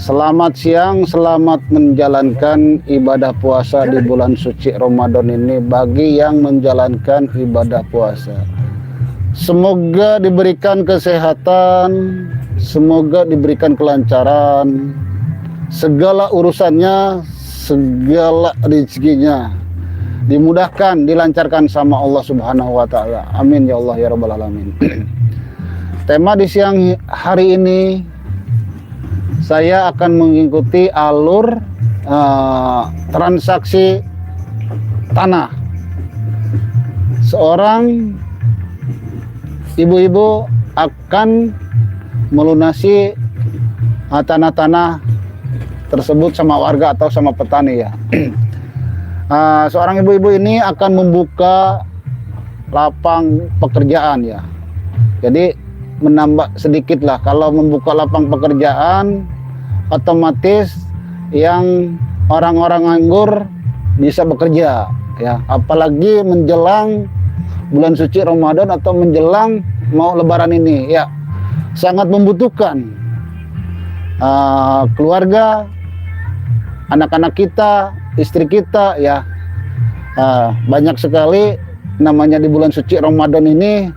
Selamat siang, selamat menjalankan ibadah puasa di bulan suci Ramadan ini bagi yang menjalankan ibadah puasa. Semoga diberikan kesehatan, semoga diberikan kelancaran, segala urusannya, segala rezekinya dimudahkan, dilancarkan sama Allah Subhanahu wa taala. Amin ya Allah ya rabbal alamin. Tema di siang hari ini saya akan mengikuti alur transaksi tanah. Seorang ibu-ibu akan melunasi tanah-tanah tersebut sama warga atau sama petani ya. Seorang ibu-ibu ini akan membuka lapang pekerjaan ya. Jadi menambah sedikit lah, kalau membuka lapang pekerjaan otomatis yang orang-orang nganggur bisa bekerja ya, apalagi menjelang bulan suci Ramadan atau menjelang mau lebaran ini ya, sangat membutuhkan keluarga, anak-anak kita, istri kita ya, banyak sekali namanya di bulan suci Ramadan ini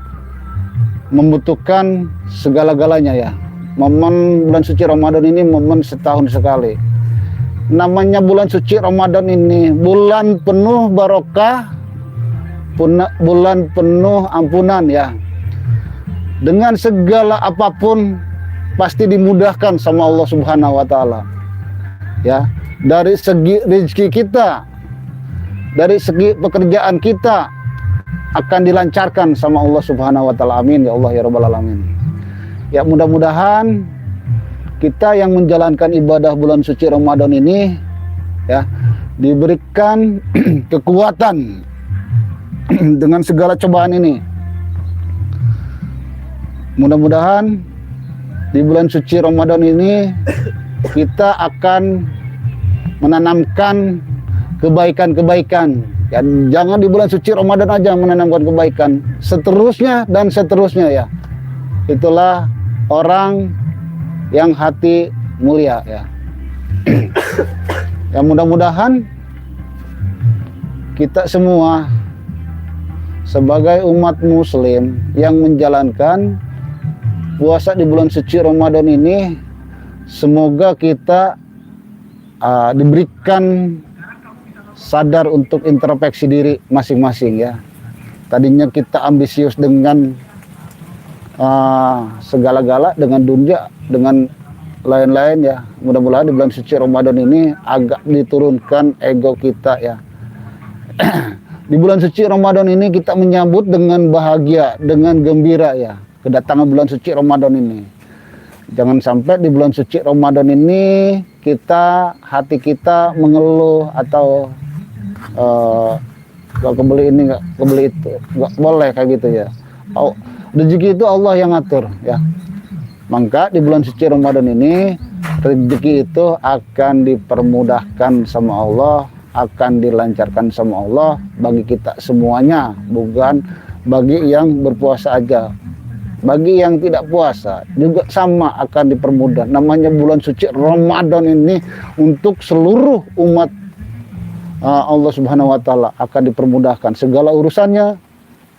membutuhkan segala-galanya ya. Momen bulan suci Ramadan ini momen setahun sekali. Namanya bulan suci Ramadan ini bulan penuh barokah, bulan penuh ampunan ya. Dengan segala apapun pasti dimudahkan sama Allah Subhanahu wa taala. Ya, dari segi rezeki kita, dari segi pekerjaan kita akan dilancarkan sama Allah Subhanahu wa taala. Amin ya Allah ya rabbal alamin. Ya, mudah-mudahan kita yang menjalankan ibadah bulan suci Ramadan ini ya diberikan kekuatan dengan segala cobaan ini. Mudah-mudahan di bulan suci Ramadan ini kita akan menanamkan kebaikan-kebaikan. Ya, jangan di bulan suci Ramadan aja menanamkan kebaikan, seterusnya dan seterusnya ya. Itulah orang yang hati mulia ya. Ya, mudah-mudahan kita semua sebagai umat muslim yang menjalankan puasa di bulan suci Ramadan ini, semoga kita diberikan sadar untuk introspeksi diri masing-masing ya. Tadinya kita ambisius dengan segala-gala, dengan dunia, dengan lain-lain ya. Mudah-mudahan di bulan suci Ramadan ini agak diturunkan ego kita ya. Di bulan suci Ramadan ini kita menyambut dengan bahagia, dengan gembira ya, kedatangan bulan suci Ramadan ini. Jangan sampai di bulan suci Ramadan ini hati kita mengeluh atau gak kebeli ini, gak kebeli itu, gak boleh kayak gitu ya. Rezeki itu Allah yang ngatur ya. Maka di bulan suci Ramadan ini rezeki itu akan dipermudahkan sama Allah, akan dilancarkan sama Allah bagi kita semuanya, bukan bagi yang berpuasa aja. Bagi yang tidak puasa juga sama akan dipermudah. Namanya bulan suci Ramadan ini untuk seluruh umat Allah Subhanahu wa taala akan dipermudahkan segala urusannya,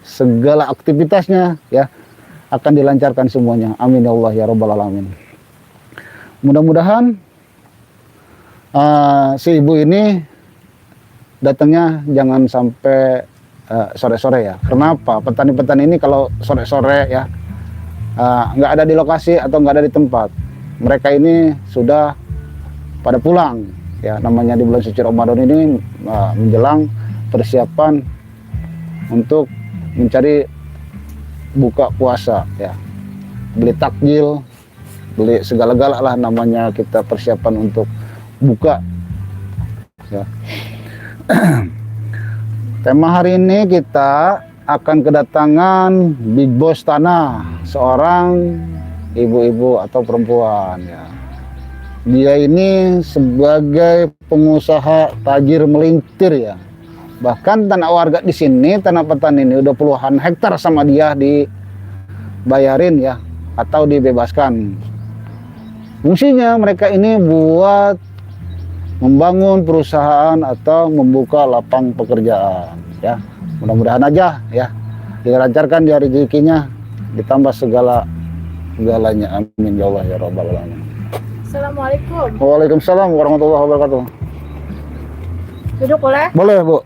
segala aktivitasnya ya, akan dilancarkan semuanya. Amin ya Allah ya rabbal alamin. Mudah-mudahan si ibu ini datangnya jangan sampai sore-sore ya. Kenapa? Petani-petani ini kalau sore-sore ya nggak ada di lokasi atau nggak ada di tempat, mereka ini sudah pada pulang ya. Namanya di bulan suci Ramadan ini menjelang persiapan untuk mencari buka puasa ya, beli takjil, beli segala-gala lah, namanya kita persiapan untuk buka ya. Tema hari ini kita akan kedatangan big boss tanah, seorang ibu-ibu atau perempuan ya. Dia ini sebagai pengusaha tajir melintir ya. Bahkan tanah warga di sini, tanah petani ini udah puluhan hektar sama dia dibayarin ya, atau dibebaskan. Fungsinya mereka ini buat membangun perusahaan atau membuka lapang pekerjaan ya. Mudah-mudahan aja ya dilancarkan dia rezekinya, ditambah segalanya. Amin ya Allah ya rabbal alamin. Assalamualaikum. Waalaikumsalam warahmatullahi wabarakatuh. Duduk boleh? Boleh, Bu.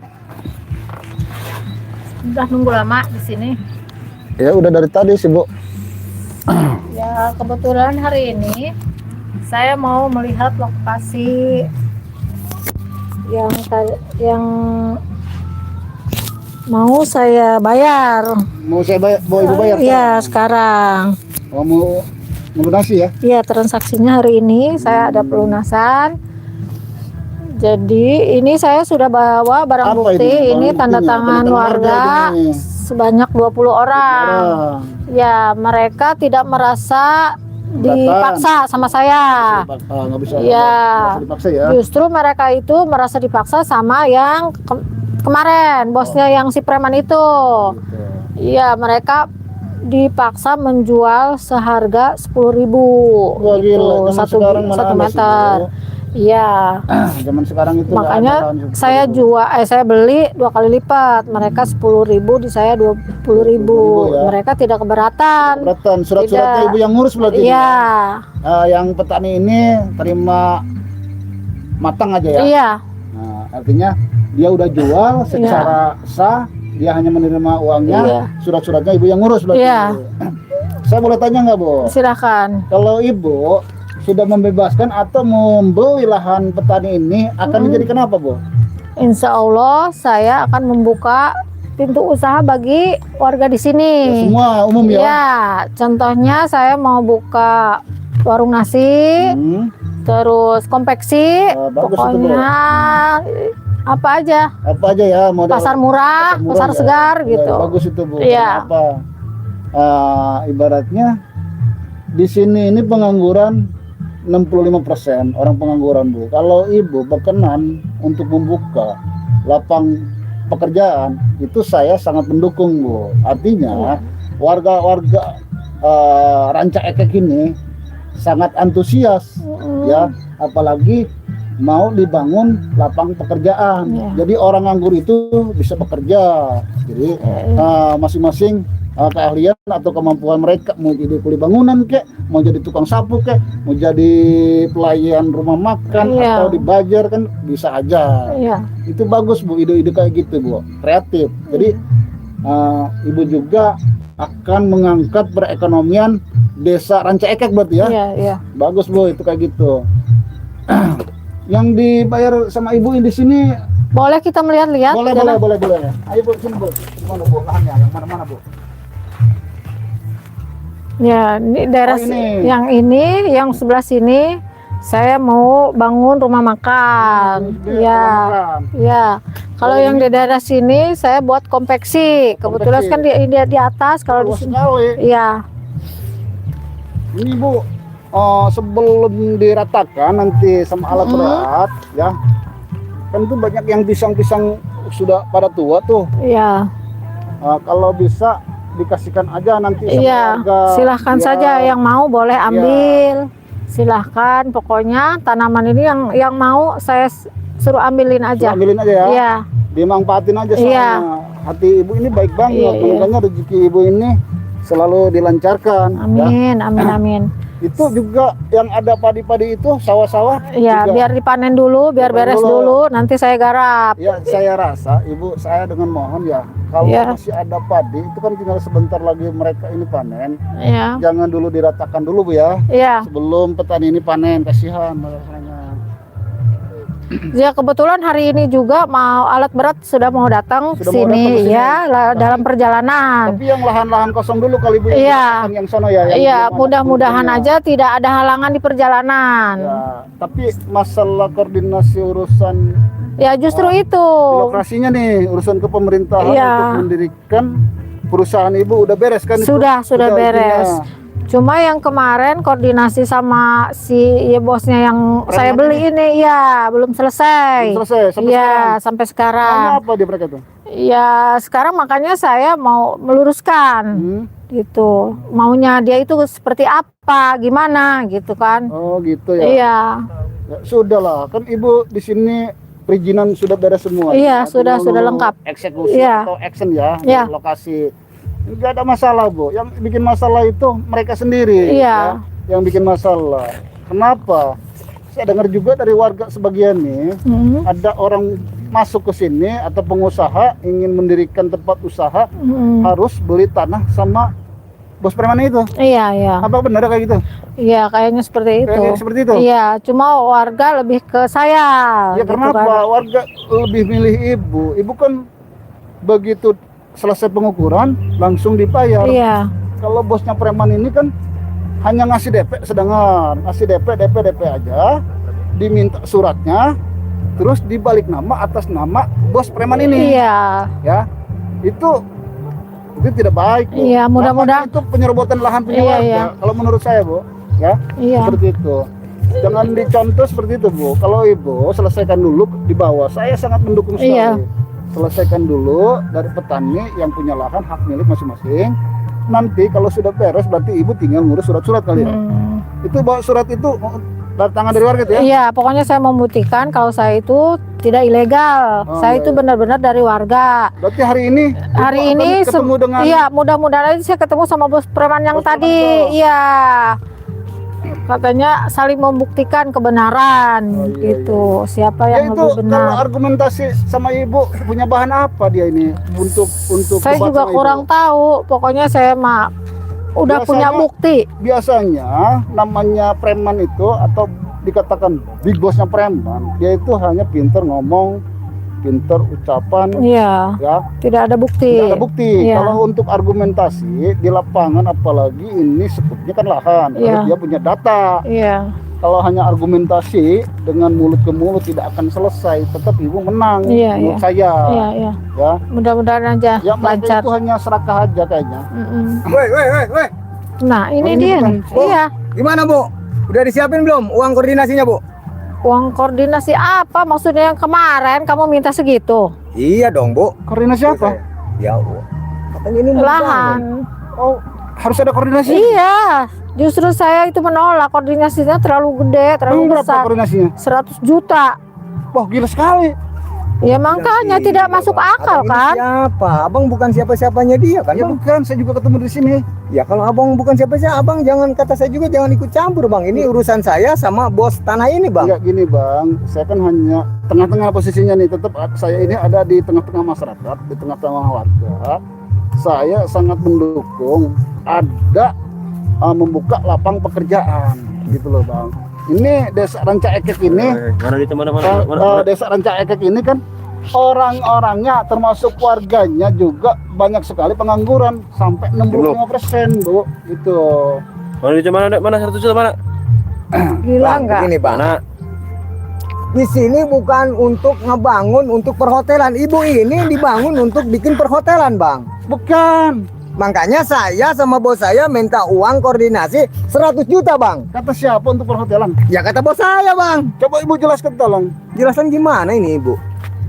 Udah nunggu lama di sini. Ya udah dari tadi sih, Bu. Ya kebetulan hari ini saya mau melihat lokasi yang mau saya bayar. Mau saya bayar, mau Ibu bayar? Iya, sekarang. Oh, mau melunasi ya? Iya, transaksinya hari ini saya ada pelunasan. Jadi ini saya sudah bawa barang Apa bukti. ini? Ini Barang tanda buktinya? tangan Tanda warga ini. sebanyak 20 orang. Ya, mereka tidak merasa dipaksa sama saya. Nggak bisa, Ya, nggak bisa dipaksa ya? justru mereka itu merasa dipaksa sama yang kemarin, bosnya yang si preman itu. Gitu. Iya, mereka dipaksa menjual seharga 10.000 Wah, gitu, gila. Zaman sekarang mana satu ada sih, meter. Bu? Iya, Zaman sekarang itu nggak ada makanya lahan saya saya beli 2 kali lipat. Mereka 10.000, di saya 20.000. ya. Mereka tidak keberatan. keberatan. Surat-suratnya Tidak. Ibu yang ngurus berarti? Iya, Yang petani ini terima matang aja ya? iya, Nah, artinya dia udah jual secara sah, dia hanya menerima uangnya, Iya. surat-suratnya Ibu yang ngurus berarti. Iya. Saya boleh tanya nggak, Bu? silakan. Kalau Ibu sudah membebaskan atau membeli lahan petani ini akan dijadikan apa, Bu? Insya Allah saya akan membuka pintu usaha bagi warga di sini. Ya, semua umum ya? Ya, contohnya saya mau buka warung nasi, terus konveksi, Bagus itu, Bu. pokoknya apa aja, Apa aja ya model? pasar murah, pasar ya? segar Ya, gitu. bagus itu, Bu. Iya. Apa? Ibaratnya di sini ini pengangguran 65% orang pengangguran, Bu. Kalau Ibu berkenan untuk membuka lapang pekerjaan, itu saya sangat mendukung, Bu. Artinya warga-warga Ranca Ekek ini sangat antusias ya, apalagi mau dibangun lapang pekerjaan. Iya. Jadi orang nganggur itu bisa bekerja. Jadi masing-masing keahlian atau kemampuan mereka, mau jadi kuli bangunan kek, mau jadi tukang sapu kek, mau jadi pelayan rumah makan Iya. atau di bajar kan bisa aja. Iya, Itu bagus, Bu, ide-ide kayak gitu, Bu, kreatif. Jadi Ibu juga akan mengangkat perekonomian desa Ranca Ekek berarti ya? iya, iya. Bagus, Bu, itu kayak gitu. Yang dibayar sama Ibu di sini Boleh kita melihat-lihat? boleh, Jalan? boleh. Ayo, Bu, sini, Bu. Gimana, Bu, lahannya? Yang mana-mana, Bu? Ya, ini daerah ini. yang ini, yang sebelah sini saya mau bangun rumah makan. Ini Ya, rumah makan. ya. Kalau Oh, yang ini- di daerah sini saya buat konveksi. Kebetulan Konveksi. kan di atas, kalau di Luas sini. sekali. Iya, Ini, Bu, sebelum diratakan nanti sama alat berat ya, kan tuh banyak yang pisang-pisang sudah pada tua tuh. iya. Kalau bisa dikasihkan aja nanti sama Iya, warga. silahkan Ya, saja yang mau boleh ambil. Silahkan, pokoknya tanaman ini yang mau saya suruh ambilin aja. ambilin aja ya. Iya, Dimanfaatin aja soalnya. Iya. Hati Ibu ini baik banget. Iya, iya. Makanya rezeki Ibu ini selalu dilancarkan. Ya. amin, amin, amin. Itu juga yang ada padi-padi itu, sawah-sawah. Iya, juga. biar dipanen dulu, biar Dipanen beres dulu. dulu, nanti saya garap. Ya, saya rasa Ibu, saya dengan mohon ya, kalau Iya. masih ada padi itu kan tinggal sebentar lagi mereka ini panen. Iya, Jangan dulu diratakan dulu, Bu, ya. iya. Sebelum petani ini panen, kasihan makanya. Ya kebetulan hari ini juga mau alat berat sudah mau datang ke Sudah mau datang ke sini, sini. ya dalam perjalanan. Tapi yang lahan-lahan kosong dulu kali, Bu. Iya. Yang sono ya. yang Iya, belum ada mudah-mudahan penghuninya. aja tidak ada halangan di perjalanan. Ya, tapi masalah koordinasi urusan Ya justru itu. birokrasinya nih, urusan kepemerintahan Iya. untuk mendirikan perusahaan Ibu udah beres kan? itu? Sudah beres. itunya. Cuma yang kemarin koordinasi sama si bosnya yang saya beli ini, ya belum selesai. Belum selesai sampai Iya, sekarang. sampai sekarang. Maunya apa dia mereka tuh? Ya sekarang makanya saya mau meluruskan. gitu. Maunya dia itu seperti apa, gimana gitu kan. Oh gitu ya. Iya. Ya, sudah lah, kan Ibu di sini perizinan sudah beres semua. Iya, ya? sudah Tinggal lengkap. Eksekusi Iya. atau action ya Iya. di lokasi. Enggak ada masalah, Bu. Yang bikin masalah itu mereka sendiri. Iya. Ya, yang bikin masalah. Kenapa? Saya dengar juga dari warga sebagian nih, Mm, ada orang masuk ke sini atau pengusaha ingin mendirikan tempat usaha mm. harus beli tanah sama bos preman itu. Iya, iya. Apa benar kayak gitu? Iya, kayaknya seperti itu. Kayak seperti itu? Iya, cuma warga lebih ke saya. Ya gitu kenapa kan. warga lebih milih Ibu? Ibu kan begitu selesai pengukuran langsung dibayar. Iya, Kalau bosnya preman ini kan hanya ngasih DP, sedangkan ngasih DP aja, diminta suratnya, terus dibalik nama atas nama bos preman ini. iya, Ya, itu tidak baik, Bu. Iya, mudah-mudahan- Namanya itu penyerobotan lahan punya Iya, warga. iya. Kalau menurut saya, Bu, ya iya. seperti itu. Jangan dicontoh seperti itu, Bu. Kalau Ibu selesaikan dulu di bawah, saya sangat mendukung sekali. Iya. Selesaikan dulu dari petani yang punya lahan hak milik masing-masing. Nanti kalau sudah beres berarti Ibu tinggal ngurus surat-surat kali ya. Hmm. Itu bawa surat itu dari tangan dari warga itu ya. Iya, pokoknya saya membuktikan kalau saya itu tidak ilegal. Oh, Saya iya, itu iya. benar-benar dari warga. Berarti hari ini Ibu Hari akan ini ketemu dengan iya, mudah-mudahan aja saya ketemu sama bos preman yang Bos preman tadi. itu. Iya. Katanya saling membuktikan kebenaran Oh, iya, gitu. Siapa ya yang itu. lebih Kalau benar? argumentasi sama Ibu punya bahan apa dia ini untuk Saya debat juga sama Ibu? kurang tahu. Pokoknya saya mah udah Biasanya- punya bukti. Biasanya namanya preman itu atau dikatakan big bossnya preman, dia itu hanya pinter ngomong, pinter ucapan, Iya, ya tidak ada bukti. tidak ada bukti. Iya. Kalau untuk argumentasi di lapangan, apalagi ini sekutnya kan lahan, Iya. harus dia punya data. Iya. Kalau hanya argumentasi dengan mulut ke mulut tidak akan selesai. Tetap Ibu menang, Iya, menurut iya. saya, Iya, iya. ya. Mudah-mudahan aja Ya mereka lancar. itu hanya serakah aja kayaknya. Mm-mm. Woi. Nah, ini Oh, ini dia. bukan. nih. Iya. Gimana, Bu? Udah disiapin belum uang koordinasinya, Bu? Uang koordinasi apa? Maksudnya yang kemarin kamu minta segitu? Iya dong, Bu. Koordinasi apa? Ya, Bu. Katanya ini mau dibangun. Lahan. Oh, harus ada koordinasi. Iya. Justru saya itu menolak, koordinasinya terlalu gede, terlalu Emang berapa besar. koordinasinya? 100 juta. Wah, gila sekali. Ya makanya Iya, tidak Bang. masuk akal Abang ini kan? Siapa? Abang bukan siapa-siapanya dia kan, Ya Bang? bukan, saya juga ketemu di sini. Ya kalau abang bukan siapa-siapa, abang jangan kata saya juga jangan ikut campur, Bang. Ini urusan saya sama bos tanah ini, Bang. Enggak gini Bang, saya kan hanya tengah-tengah posisinya nih. Tetap saya ini ada di tengah-tengah masyarakat, di tengah-tengah warga. Saya sangat mendukung ada membuka lapang pekerjaan, gitu loh Bang. Ini desa Ranca Ekek ini, Mana di mana desa Ranca Ekek ini kan orang-orangnya termasuk warganya juga banyak sekali pengangguran sampai 65%, Bu. Gitu. Mana di mana 100 juta mana? Gila Bang, enggak? begini, Bang. Mana? Di sini bukan untuk ngebangun untuk perhotelan. Ibu ini dibangun untuk bikin perhotelan, Bang. Bukan. Makanya saya sama bos saya minta uang koordinasi 100 juta, Bang. Kata siapa untuk perhotelan? Ya kata bos saya, Bang. Coba Ibu jelaskan tolong. Jelasan gimana ini, Ibu?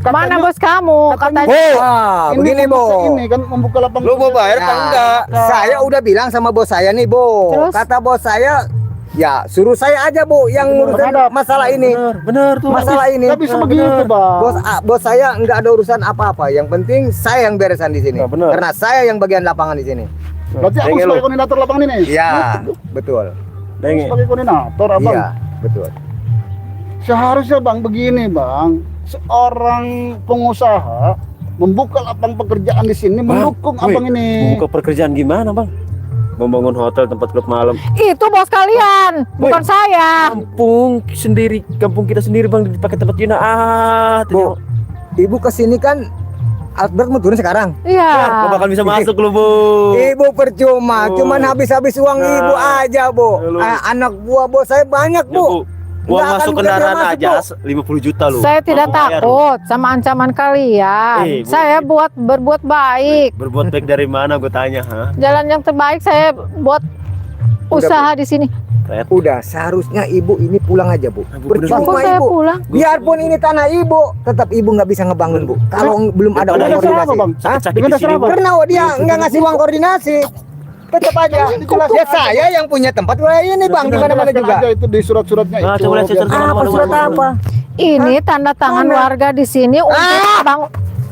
Mana bos kamu? katanya- Katanya Ah, Ini begini, membuka Bu. Ini kan membuka lapang Lu mau bayar apa Nah, enggak? saya udah bilang sama bos saya nih, Bu. Terus? Kata bos saya, ya suruh saya aja, Bu, yang ngurusin Berhadap. masalah ini. Bener tuh. Masalah ini. Tapi begitu, Bang. Bos saya nggak ada urusan apa-apa. Yang penting saya yang beresan di sini. Nah, bener. Karena saya yang bagian lapangan di sini. Berarti aku Denge sebagai lu. koordinator lapangan ini. Iya, betul. Denge. Sebagai koordinator, Abang. Iya, betul. Seharusnya Bang begini, Bang. Seorang pengusaha membuka lapang pekerjaan di sini mendukung woi, Abang ini. Buka pekerjaan gimana, Bang? Membangun hotel, tempat klub malam. itu bos kalian, bukan saya. Kampung kita sendiri, Bang, dipakai tempat Cina. Bu, Ibu kesini kan Albert mau turun sekarang. Iya. Gak bakal bisa masuk lu, Bu. Ibu percuma, Oh. cuman habis-habis uang Nah. ibu aja, Bu. Lu. Anak buah bos saya banyak, Ya, Bu. Buang Nggak akan masuk bisa kendaraan masuk, aja Bu. 50 juta lu. Saya tidak Mampu bayar lu. takut sama ancaman kalian. Bu. Saya berbuat baik. Berbuat baik dari mana gue tanya, ha? Jalan yang terbaik saya buat usaha di sini. Red. Udah, seharusnya ibu ini pulang aja, Bu. Bu, Kok Percuma, saya Ibu. pulang? Biarpun ini tanah ibu, tetap ibu nggak bisa ngebangun, Bu. Kalau belum ada Dengan uang dasar apa, koordinasi. Bang? Hah? Sakit Dengan di dasar sini, apa? Bu. Karena dia nggak ngasih uang koordinasi. tetap aja. Ya saya yang punya tempat wilayah ini bang, di mana-mana Jelaskan juga. aja itu di surat-suratnya Ah, itu. coba lihat surat-surat. Apa surat apa? Ini tanda tangan Mana? warga di sini untuk bang.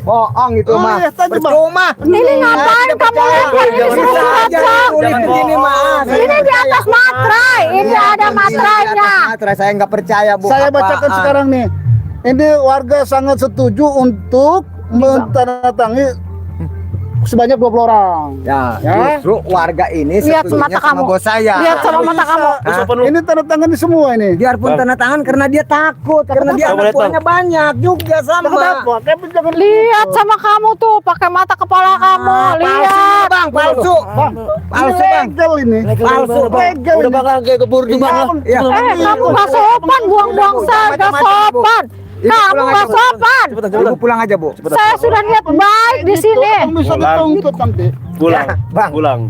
Bohong itu Oh, mah. iya, tadi, Bang. Percuma. Ini ngapain kamu lempar ini surat-surat bang? Ini mah. Ini di atas materai, ini ada materainya. Materai saya nggak percaya bu. Saya bacakan Apaan? sekarang nih. Ini warga sangat setuju untuk menandatangani sebanyak 20 orang. Ya, Ya. justru warga ini Lihat setujunya mata sama kamu. bos saya. Lihat sama mata kamu. Terus apa lu? Ini tanda tangan di semua ini. Biarpun Bang. tanda tangan karena dia takut, karena dia Coba anak lihat, buahnya banyak juga sama. Kenapa? Tapi jangan Lihat gitu. sama kamu tuh, pakai mata kepala kamu. Lihat. Bang, palsu. Bang, Palsu, ini Bang. legal ini. Palsu, legal Udah ini. bakal kayak keburu di bang. Iya. Kamu gak sopan, buang-buang saya gak sopan. Kamu gak sopan. Ibu pulang aja, Bu. Saya sudah niat baik di sini. Kamu bisa Pulang. dituntut nanti. Pulang, Ya, Bang. pulang.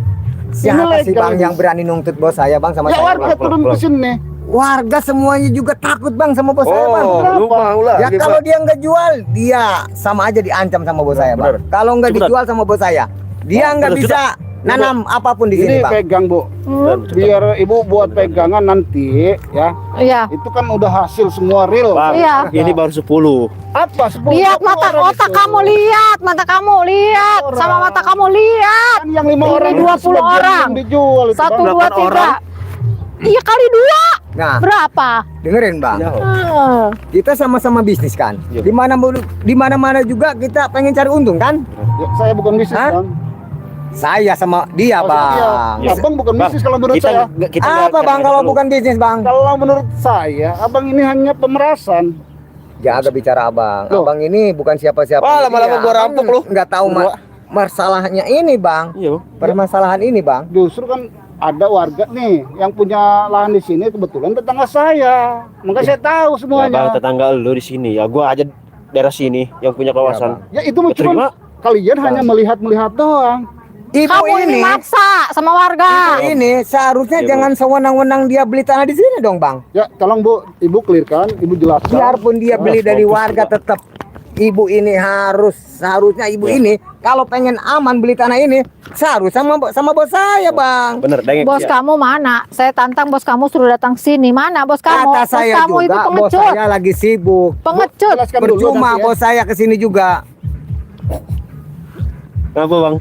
Siapa sih legal Bang ini. yang berani nuntut bos saya, Bang, sama Ya saya? warga Bang? turun ke sini. Warga semuanya juga takut, Bang, sama bos saya, Bang. lu mau lah. Ya kalau dia nggak jual, dia sama aja diancam sama bos saya, Bang. Bener. Kalau nggak Cepetan. dijual sama bos saya, dia nggak Cepetan, bisa nanam apapun di sini, Ini Bang. pegang, Bu. Biar Ibu buat pegangan nanti ya. Iya. Itu kan udah hasil semua real. Bang, Iya. ini baru 10. Apa? 10 Lihat mata orang otak itu. kamu, lihat mata kamu, lihat sama mata kamu, lihat. Kan yang 5 Ini orang 20 itu sebagian orang. yang dijual itu, Satu, Bang. dua, 8 tiga. orang. Iya kali 2. Nah, Berapa? dengerin, Bang. Ya. Kita sama-sama bisnis kan. Iya. Di mana-mana juga kita pengen cari untung kan? Ya, saya bukan bisnis, Hah? Bang. Saya sama dia, Oh, Bang. iya. Abang bukan Bang, bisnis kalau menurut saya. kita Apa, Bang, kalau bukan bisnis, Bang? Kalau menurut saya, abang ini hanya pemerasan. Jaga bicara Abang. Loh. Abang ini bukan siapa-siapa. Wah, lama-lama gua rampok lu. Nggak tahu masalahnya ini, Bang. Iya. Permasalahan ini, Bang. Justru kan ada warga nih yang punya lahan di sini kebetulan tetangga saya. Makanya saya tahu Ya, bang, semuanya. tetangga lu di sini. Ya gua aja daerah sini yang punya kawasan. Ya itu mah Terima. cuma kalian hanya melihat-melihat doang. Ibu Kamu ini maksa sama warga. ini seharusnya Iya, Bu. jangan sewenang-wenang dia beli tanah di sini dong, Bang. Ya tolong Bu, Ibu clearkan, Ibu jelaskan. Biarpun dia beli dari warga tetap ibu ini seharusnya ibu ini kalau pengen aman beli tanah ini seharusnya sama bos saya, Bang. Bener, dengek. Bos ya. kamu mana? Saya tantang bos kamu suruh datang sini. Mana bos kamu? Kata Bos saya kamu itu juga bos pengecut. saya lagi sibuk. Pengecut. Jelaskan dulu Percuma nanti ya. bos saya ke sini juga. Kenapa bang?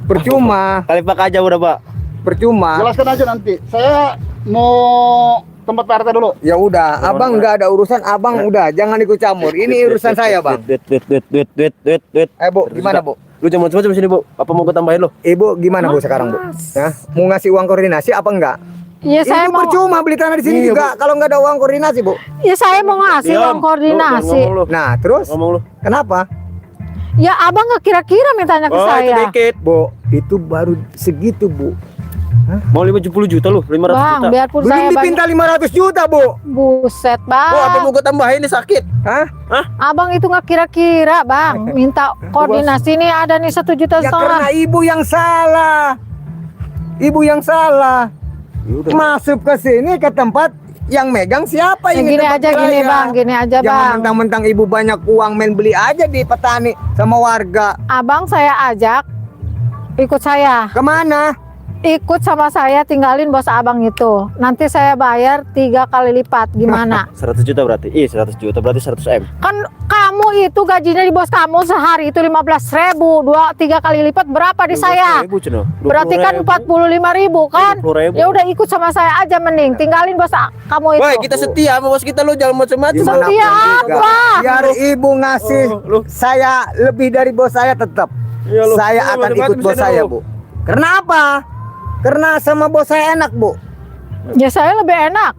Percuma, Kali pak aja udah pak. percuma. Jelaskan aja nanti. Saya mau tempat Pak RT dulu. Ya udah, Abang nggak ada urusan, Abang udah jangan ikut campur. Ini urusan saya, Bang. Duit. Bu, gimana, Bu? Lu jangan macam-macam sini bu. Apa mau gue tambahin lo? Ibu gimana, Bu, sekarang, Bu? Ya, mau ngasih uang koordinasi apa enggak? Ya saya Ibu mau. percuma beli tanah di sini Iya, juga kalau nggak ada uang koordinasi, Bu. Ya saya mau ngasih uang koordinasi. Nah, terus Ngomong lu. kenapa? Ya abang nggak kira-kira mintanya ke Oh itu saya. dikit. Bu, itu baru segitu, Bu. Mau 50 juta lu, 500 Bang, juta. biarpun Belum saya dipinta 500 juta, Bu. buset Bu, apa bang. mau gue tambahin ini sakit? Hah? Abang itu nggak kira-kira bang. Minta koordinasi nih ada nih 1,5 juta. Ya karena ibu yang salah. Ibu yang salah. Masuk ke sini ke tempat yang megang siapa Ya, ini? gini tempat aja gini saya. bang, gini aja Jangan bang. mentang-mentang ibu banyak uang main beli aja di petani sama warga. Abang saya ajak ikut saya. Kemana? Ikut sama saya tinggalin bos abang itu. Nanti saya bayar 3 kali lipat. Gimana? 100 juta berarti? 100 juta berarti 100 M. Kan kamu itu gajinya di bos kamu sehari itu 15.000, 2-3 kali lipat berapa di saya? 20.000 Cino. Berarti kan 45.000 kan? 20.000. Ya udah ikut sama saya aja mending. Tinggalin bos kamu itu. Woi, kita setia sama bos kita lu, jangan macam-macam. Gimana Setia pun juga. apa? Biar ibu ngasih lu. saya lebih dari bos saya tetap. Iya, lu. Saya Lu akan macam-macam ikut bos sini, saya, lu. Bu. Kenapa? Karena sama bos saya enak, Bu. Ya saya lebih enak.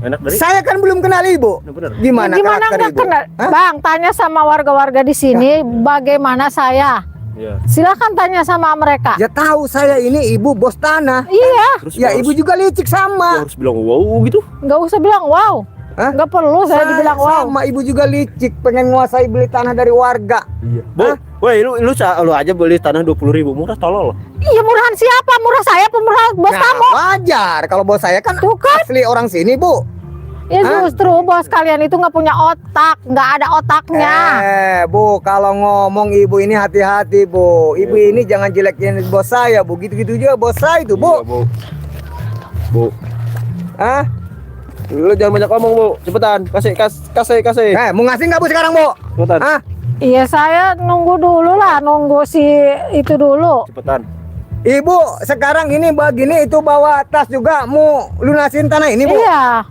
Enak dari. Saya kan belum kenal ibu. Nah, bener. Gimana, Gimana karakter nggak ibu? kenal? Hah? Bang, tanya sama warga-warga di sini bagaimana saya. Iya. Silakan tanya sama mereka. Ya tahu saya ini ibu bos tanah. Iya, Terus Ya ibu juga licik sama. harus bilang wow gitu. nggak usah bilang wow. Hah? Nggak perlu saya dibilang wow. Sama ibu juga licik pengen nguasai beli tanah dari warga. Iya. Bu, woi lu aja beli tanah 20.000 murah tolol. Iya murahan siapa? Murah saya apa murah bos Nah, kamu? wajar kalau bos saya kan Tuh kan. asli orang sini, Bu. Ya justru bos kalian itu nggak punya otak, nggak ada otaknya. Bu, kalau ngomong ibu ini hati-hati, Bu. Ibu ini jangan jelekin bos saya, Bu. Gitu-gitu juga bos saya itu, Bu. Iya, Bu. Bu, Hah? lu jangan banyak ngomong, Bu. Cepetan, kasih. Mau ngasih nggak, Bu, sekarang, Bu? Cepetan. Hah? Iya saya nunggu dulu lah, nunggu si itu dulu. Cepetan. Ibu, sekarang ini begini itu bawa tas juga mau lunasin tanah ini, Bu. Iya,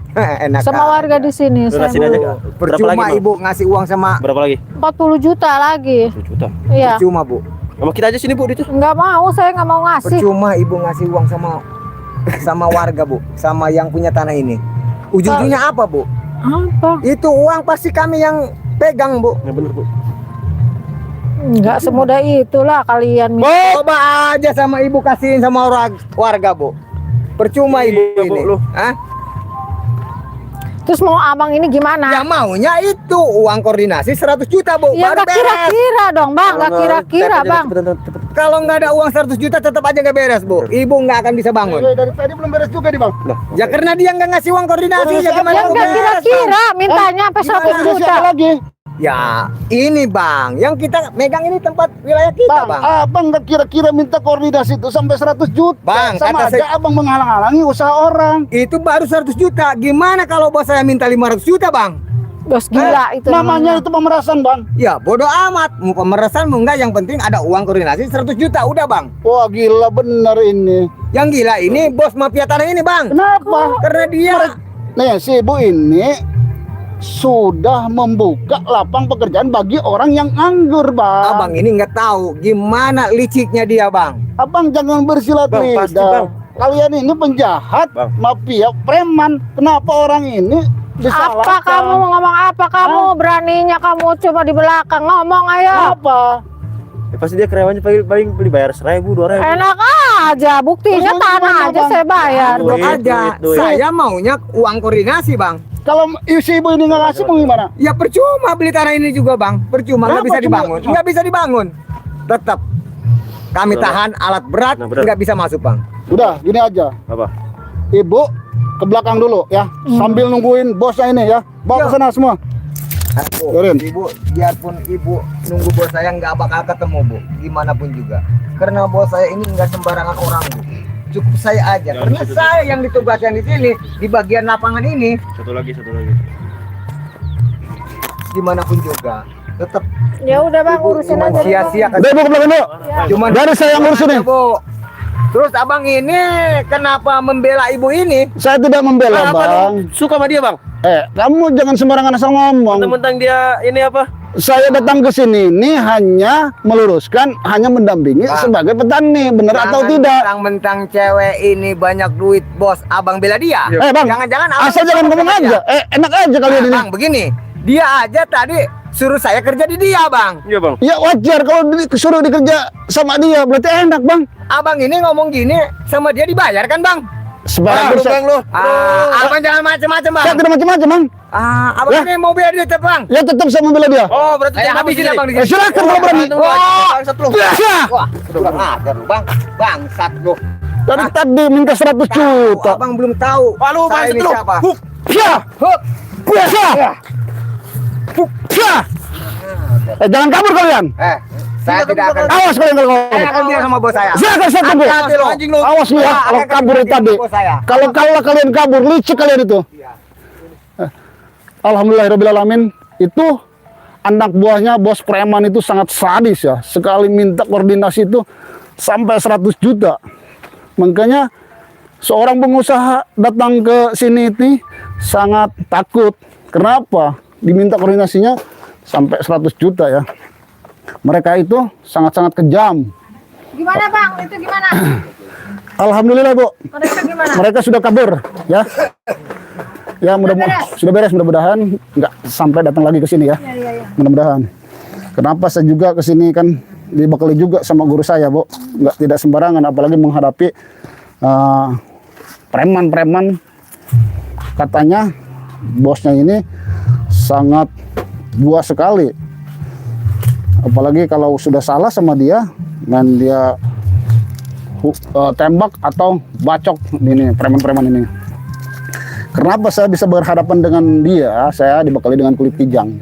Enak sama aja. warga di sini. Saya Lunasin aja, mau. Kak. Berapa Percuma lagi, Bu? Ibu ngasih uang sama 40 juta lagi. 10 juta. Iya. percuma, Bu. Sama kita aja sini, Bu, itu. Nggak mau, saya nggak mau ngasih. Percuma Ibu ngasih uang sama warga, Bu, sama yang punya tanah ini. Ujung-ujungnya apa, Bu? Apa? Itu uang pasti kami yang pegang, Bu. Ya bener, Bu. Nggak semudah itulah kalian. Coba aja sama Ibu kasihin sama warga, Bu. Percuma Ibu Iya, Bu, ini. lu. Hah? Terus mau abang ini gimana? Ya maunya itu uang koordinasi 100 juta, Bu. Ya Baru nggak beres. kira-kira dong bang, nggak kira-kira bang. Cepetan. Kalau nggak ada uang 100 juta tetap aja nggak beres, Bu. Ibu nggak akan bisa bangun. Dari tadi belum beres juga nih bang. Ya karena dia nggak ngasih uang koordinasi, ya gimana Ya mau nggak beres, kira-kira, mintanya sampai 100 Gimana juta. siapa lagi? Bang? Ya ini Bang, yang kita megang ini tempat wilayah kita, Bang. Abang nggak kira-kira minta koordinasi itu sampai 100 juta. Bang, sama kata aja saya- abang menghalang-halangi usaha orang. Itu baru 100 juta. Gimana kalau bos saya minta 500 juta, Bang? Bos gila itu Namanya itu pemerasan bang. Ya bodoh amat. Mau pemerasan mau enggak, yang penting ada uang koordinasi 100 juta. Udah, Bang. Wah gila bener ini. Yang gila ini bos mafia tanah ini, Bang. Kenapa? Karena dia Nih si ibu ini sudah membuka lapang pekerjaan bagi orang yang nganggur bang. Abang ini nggak tahu gimana liciknya dia, Bang. Abang jangan bersilat Bang, pasti, lidah. Bang. Kalian ini penjahat, Bang. mafia, preman. Kenapa orang ini disalahkan? Apa kamu mau ngomong apa kamu? Beraninya kamu coba di belakang ngomong ayo. Apa? Ya, pasti dia karyawannya paling beli bayar 1.000, 2.000. Enak aja, buktinya Terus tanah gimana, aja Bang? saya bayar. Duit, Aja. duit. Saya maunya uang koordinasi, Bang. Kalau si ibu ini nggak ngasih mau gimana? Ya percuma beli tanah ini juga, Bang. Percuma nggak Kenapa bisa cuma- dibangun. Nggak bisa dibangun. Tetap kami Betul, tahan alat berat, Nah, betul. nggak bisa masuk, Bang. Udah, gini aja. Apa? Ibu ke belakang dulu ya, sambil nungguin bosnya ini ya. Bawa ke sana semua. Bu, Yorin. Ibu, biarpun Ibu nunggu bos saya nggak bakal ketemu, Bu. Gimana pun juga. Karena bos saya ini nggak sembarangan orang, Bu. Cukup saya aja. Ya, Karena betul. saya yang ditugaskan di sini, di bagian lapangan ini, Satu lagi. gimana pun juga. Tetap Ya udah bang, urusin cuma aja. sia-sia kan. Udah ibu ke belakang dulu. Cuman Dari saya yang ngurus ini. Bu. Terus abang ini kenapa membela ibu ini? Saya tidak membela Apa bang. dong? Suka sama dia, Bang? Kamu jangan sembarangan asal ngomong. Mentang-mentang dia ini apa? Saya datang ke sini ini hanya meluruskan, hanya mendampingi Bang. sebagai petani, benar atau tidak? Mentang-mentang cewek ini banyak duit, bos, abang bela dia. Bang, Jangan-jangan abang asal jangan sama ngomong bela dia. aja. Enak aja kalian ini. Bang, begini. Dia aja tadi suruh saya kerja di dia, Bang. Iya, Bang. Ya wajar kalau disuruh dikerja sama dia, berarti enak bang. Abang ini ngomong gini sama dia dibayar kan, Bang? Sebarang Lu, Bang, lu. Abang jangan macam-macam, Bang. Saya tidak macam-macam bang. Abang Ya. ini mau bela dia, Bang. Ya tetap saya membela dia. Oh, berarti Saya dia habisin sini. abang di Ya, sini. silakan kalau berani. Bangsat lu. Ya. Wah, kurang ajar lu, Bang. Bangsat lu. Dari tadi minta 100 juta. Abang belum tahu. Wah, lu saya bangsat ini lu. siapa. Ya. Hup. Biasa. Ya. Jangan kabur kalian. Saya tidak akan. Awas kalian kalau Saya ngomong. akan bilang sama bos saya. Silakan saya tunggu. Hati-hati lu. Anjing lu. Awas lu ya, Saya kalau akan kabur dari bilang tadi. sama bos saya. Kalau kalian kabur, licik kalian itu. Alhamdulillahirrahmanirrahim. Itu anak buahnya bos preman itu sangat sadis ya. Sekali minta koordinasi itu sampai 100 juta. Makanya seorang pengusaha datang ke sini ini sangat takut. Kenapa? Diminta koordinasinya sampai 100 juta ya. Mereka itu sangat-sangat kejam. Gimana bang? Itu gimana? Alhamdulillah Bu, Mereka gimana? mereka sudah kabur ya. Ya sudah beres, mudah-mudahan nggak sampai datang lagi ke sini ya. Iya. Mudah-mudahan. Kenapa saya juga ke sini kan dibekali juga sama guru saya, Bu. Nggak tidak sembarangan, apalagi menghadapi preman-preman. Katanya bosnya ini sangat buas sekali. Apalagi kalau sudah salah sama dia, dan dia tembak atau bacok ini preman-preman ini. Kenapa saya bisa berhadapan dengan dia? Saya dibekali dengan kulit kijang.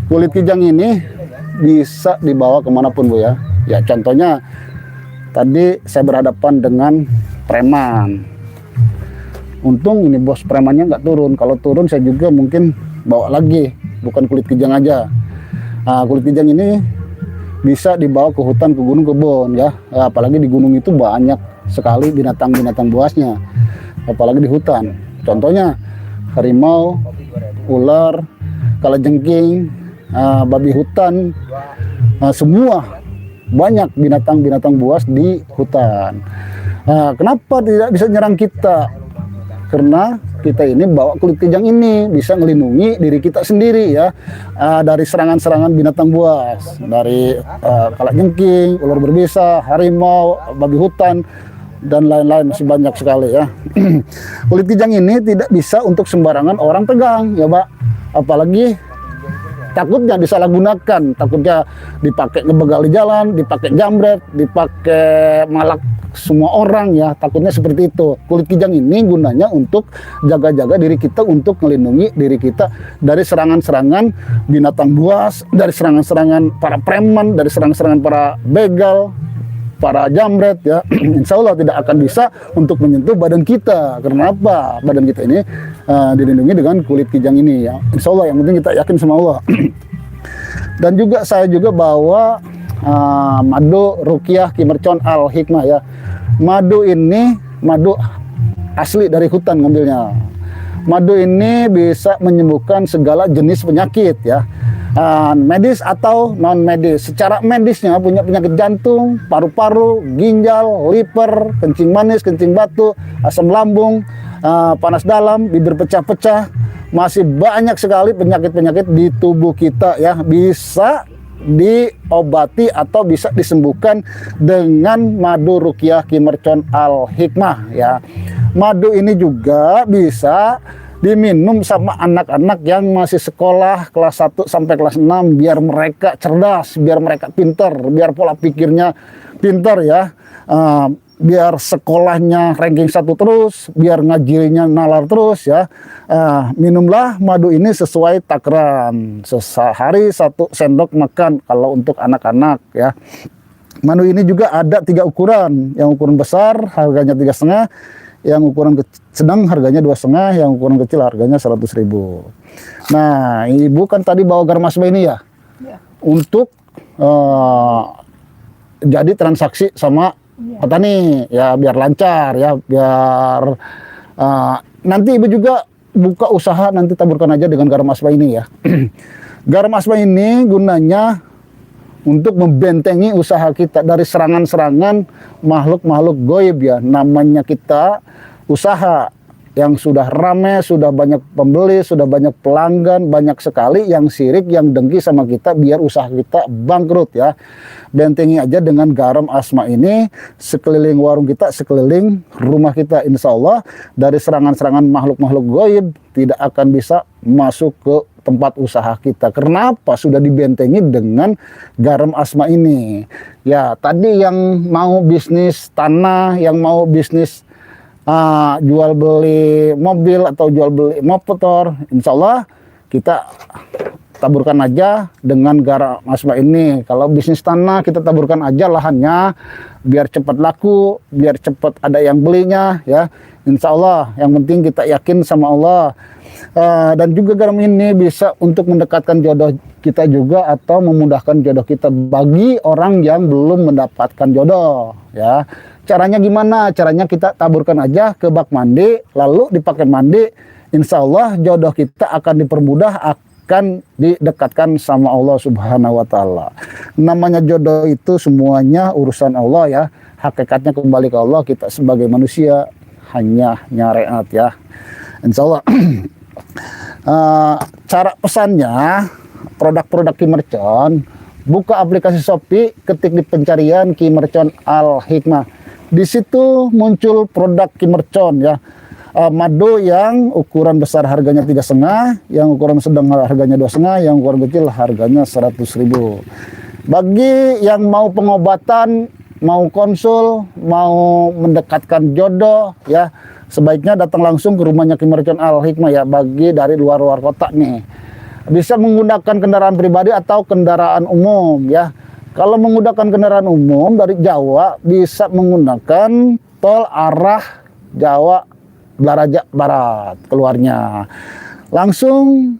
Kulit kijang ini bisa dibawa kemanapun Bu ya. Ya contohnya tadi saya berhadapan dengan preman. Untung ini bos premannya nggak turun. Kalau turun saya juga mungkin bawa lagi, bukan kulit kijang aja. Nah, kulit kijang ini bisa dibawa ke hutan, ke gunung, kebun ya. Apalagi di gunung itu banyak sekali binatang-binatang buasnya. Apalagi di hutan. Contohnya harimau, ular, kalajengking, babi hutan, semua banyak binatang-binatang buas di hutan. Kenapa tidak bisa nyerang kita? Karena kita ini bawa kulit kijang ini bisa melindungi diri kita sendiri ya, dari serangan-serangan binatang buas, dari kalajengking, ular berbisa, harimau, babi hutan, dan lain-lain, masih banyak sekali ya. Kulit kijang ini tidak bisa untuk sembarangan orang pegang ya Pak, apalagi takutnya disalahgunakan, takutnya dipakai ngebegal di jalan, dipakai jambret, dipakai malak semua orang ya, takutnya seperti itu. Kulit kijang ini gunanya untuk jaga-jaga diri kita, untuk melindungi diri kita dari serangan-serangan binatang buas, dari serangan-serangan para preman, dari serangan-serangan para begal, para jambret ya. Insya Allah tidak akan bisa untuk menyentuh badan kita. Karena apa? Badan kita ini dilindungi dengan kulit kijang ini ya. Insya Allah, yang penting kita yakin sama Allah. Dan juga saya juga bawa madu Ruqyah Ki Mercon Al Hikmah ya. Madu ini madu asli dari hutan ngambilnya. Madu ini bisa menyembuhkan segala jenis penyakit ya, medis atau non medis. Secara medisnya punya penyakit jantung, paru-paru, ginjal, liver, kencing manis, kencing batu, asam lambung, panas dalam, bibir pecah-pecah. Masih banyak sekali penyakit-penyakit di tubuh kita ya, bisa diobati atau bisa disembuhkan dengan madu Ruqyah Ki Mercon Al Hikmah ya. Madu ini juga bisa diminum sama anak-anak yang masih sekolah kelas 1 sampai kelas 6 biar mereka cerdas, biar mereka pintar, biar pola pikirnya pintar ya. Biar sekolahnya ranking 1 terus, biar ngajinya nalar terus ya. Minumlah madu ini sesuai takaran, sehari 1 sendok makan kalau untuk anak-anak ya. Madu ini juga ada 3 ukuran, yang ukuran besar harganya 3,5, yang ukuran sedang harganya 2,5, yang ukuran kecil harganya 100.000. Nah, Ibu kan tadi bawa garam asma ini ya, untuk jadi transaksi sama petani ya, biar lancar ya, biar nanti Ibu juga buka usaha, nanti taburkan aja dengan garam asma ini ya. Garam asma ini gunanya untuk membentengi usaha kita dari serangan-serangan makhluk-makhluk goib ya. Namanya kita usaha yang sudah ramai, sudah banyak pembeli, sudah banyak pelanggan, banyak sekali yang sirik, yang dengki sama kita, biar usaha kita bangkrut ya. Bentengi aja dengan garam asma ini sekeliling warung kita, sekeliling rumah kita. Insya Allah dari serangan-serangan makhluk-makhluk goib tidak akan bisa masuk ke tempat usaha kita. Kenapa? Sudah dibentengi dengan garam asma ini ya. Tadi yang mau bisnis tanah, yang mau bisnis jual beli mobil atau jual beli motor, insya Allah kita taburkan aja dengan garam asma ini. Kalau bisnis tanah kita taburkan aja lahannya, biar cepat laku, biar cepat ada yang belinya ya. Insya Allah, yang penting kita yakin sama Allah. Dan juga garam ini bisa untuk mendekatkan jodoh kita juga, atau memudahkan jodoh kita bagi orang yang belum mendapatkan jodoh ya. Caranya gimana? Caranya kita taburkan aja ke bak mandi, lalu dipakai mandi. Insya Allah jodoh kita akan dipermudah, akan didekatkan sama Allah Subhanahu wa Ta'ala. Namanya jodoh itu semuanya urusan Allah ya. Hakikatnya kembali ke Allah, kita sebagai manusia hanya nyareat ya. Insya Allah. Cara pesannya, produk-produk Ki Mercon, buka aplikasi Shopee, ketik di pencarian Ki Mercon Al Hikmah. Di situ muncul produk Ki Mercon ya. Madu yang ukuran besar harganya 3,5, yang ukuran sedang harganya 2,5, yang ukuran kecil harganya 100.000. Bagi yang mau pengobatan, mau konsul, mau mendekatkan jodoh ya, sebaiknya datang langsung ke rumahnya Ki Mercon Al Hikmah ya, bagi dari luar kota nih. Bisa menggunakan kendaraan pribadi atau kendaraan umum ya. Kalau menggunakan kendaraan umum dari Jawa bisa menggunakan tol arah Jawa Blaraja Barat keluarnya. Langsung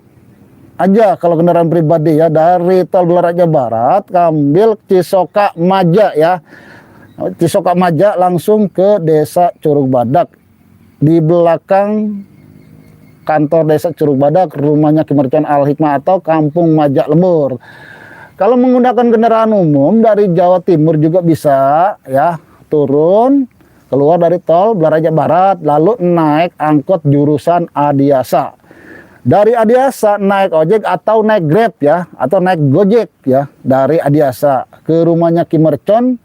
aja kalau kendaraan pribadi ya, dari tol Blaraja Barat ambil Cisoka Maja ya. Cisoka Maja langsung ke Desa Curug Badak. Di belakang kantor Desa Curug Badak rumahnya Ki Mercon Al Hikmah atau Kampung Majak Lembur. Kalau menggunakan kendaraan umum dari Jawa Timur juga bisa ya, turun keluar dari tol Blaraja Barat lalu naik angkot jurusan Adiasa. Dari Adiasa naik ojek atau naik Grab ya, atau naik Gojek ya, dari Adiasa ke rumahnya Ki Mercon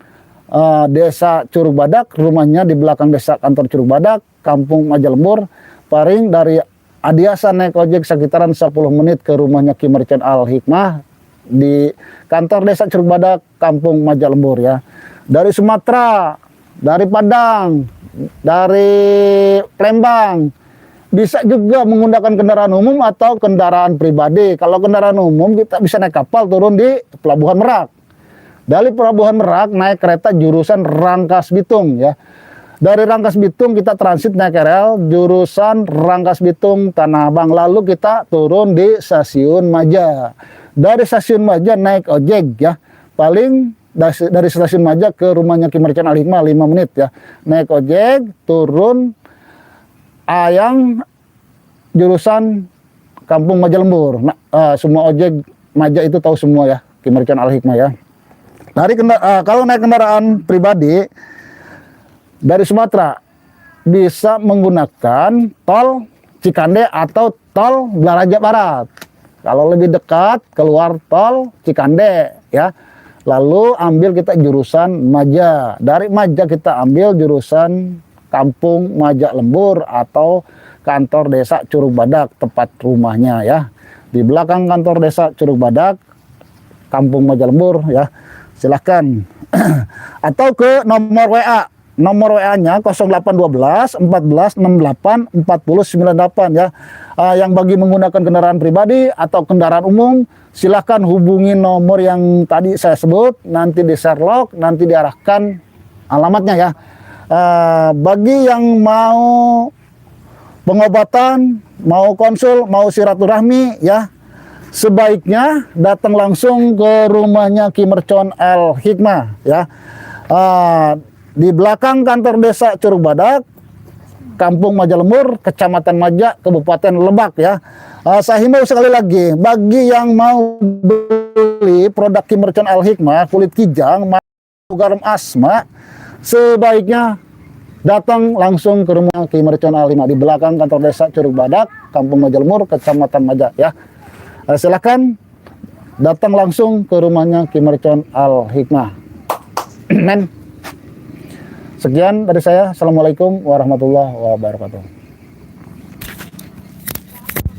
Desa Curug Badak, rumahnya di belakang desa kantor Curug Badak, Kampung Majak Lembur. Paling dari Adiasa naik ojek sekitaran 10 menit ke rumahnya Ki Mercon Al Hikmah di kantor desa Curug Badak, Kampung Majak Lembur ya. Dari Sumatera, dari Padang, dari Palembang bisa juga menggunakan kendaraan umum atau kendaraan pribadi. Kalau kendaraan umum kita bisa naik kapal turun di Pelabuhan Merak. Dari Pelabuhan Merak naik kereta jurusan Rangkas Bitung ya. Dari Rangkas Bitung kita transit naik KRL jurusan Rangkas Bitung Tanah Abang, lalu kita turun di Stasiun Maja. Dari Stasiun Maja naik ojek ya. Paling dari Stasiun Maja ke rumahnya Ki Mercon Al Hikmah 5 menit ya. Naik ojek turun Ayang jurusan Kampung Majak Lembur. Nah, semua ojek Maja itu tahu semua ya, Ki Mercon Al Hikmah ya. Kalau naik kendaraan pribadi dari Sumatera bisa menggunakan tol Cikande atau tol Blaraja Barat. Kalau lebih dekat keluar tol Cikande ya. Lalu ambil kita jurusan Maja. Dari Maja kita ambil jurusan Kampung Majak Lembur atau kantor desa Curug Badak, tempat rumahnya ya. Di belakang kantor desa Curug Badak, Kampung Majak Lembur ya. Silahkan. Atau ke nomor WA. Nomor WA-nya 0812 14 68 40 98 ya. Yang bagi menggunakan kendaraan pribadi atau kendaraan umum, silahkan hubungi nomor yang tadi saya sebut, nanti di Sherlock, nanti diarahkan alamatnya ya. Bagi yang mau pengobatan, mau konsul, mau silaturahmi ya, sebaiknya datang langsung ke rumahnya Ki Mercon Al Hikmah ya. Di belakang kantor desa Curug Badak, Kampung Majak Lembur, Kecamatan Majak, Kabupaten Lebak ya. Saya himbau sekali lagi, bagi yang mau beli produk Ki Mercon Al Hikmah, kulit kijang, garam asma, sebaiknya datang langsung ke rumah Ki Mercon Al Hikmah di belakang kantor desa Curug Badak, Kampung Majak Lembur, Kecamatan Majak ya. Silakan datang langsung ke rumahnya Ki Mercon Al Hikmah. Men. Sekian dari saya. Assalamualaikum warahmatullahi wabarakatuh.